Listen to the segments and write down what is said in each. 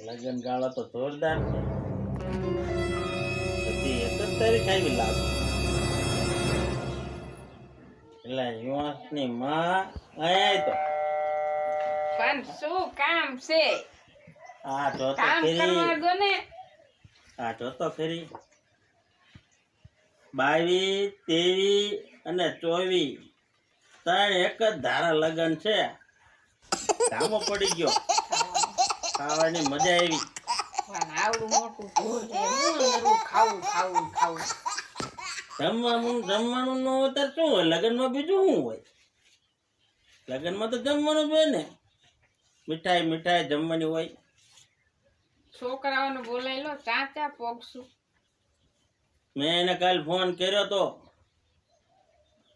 લગન ગાળો તો જોરદાર છે. બધી એક જ તારીખ આવી લાગે. એટલે યુવાસની માં આયા તો પણ શું કામ છે? આ જોતો કામ ખરી, કરવા દો ને. આ જોતો ખરી 22, 23 અને 24 ત્રણ એક જ ધારા લગન છે. ધામો પડી ગયો, ખાવાની મજા આવી. પણ આવડું મોટું ઢોર છે, હું નરું ખાવું ખાવું ખાવું. જમવાનું ન હોય તો શું હોય? લગનમાં બીજું શું હોય? લગનમાં તો જમવાનું જ હોય ને. મીઠાઈ મીઠાઈ જમવાની હોય. છોકરાઓને બોલાવી લો, ચાચા પોગશું. મેં એને કાલ ફોન કર્યો તો,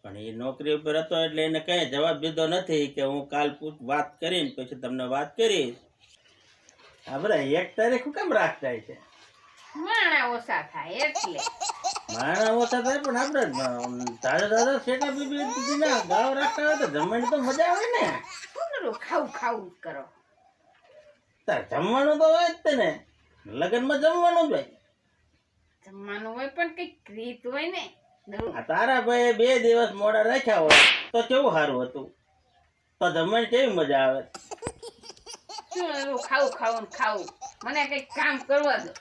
પણ એ નોકરી ઉપર હતો એટલે એને કઈ જવાબ દીધો નથી કે હું કાલ વાત કરીને પછી તમને વાત કરીશ. હા બધા 1 તારીખ શું કેમ રાખતા છે? માણા ઓછા થાય એટલે. માણા ઓછા થાય પણ આપણે દાદા દાદા શેઠા બીબી ના ગાવ રાખતા હોય તો જમવાની તો મજા આવે ને. શું નરું ખાવું ખાવું કરો? તાર જમવાનું તો હોય જ તે ને, લગ્નમાં જમવાનું જ હોય. જમવાનું હોય પણ કઈક રીત હોય ને. આ તારા ભાઈ 2 દિવસ મોડા રાખ્યા હોય તો કેવું સારું હતું, તો જમવાની કેવી મજા આવે. શું નરું ખાવું ખાવું ને ખાવું. મને કઈક કામ કરવા દો.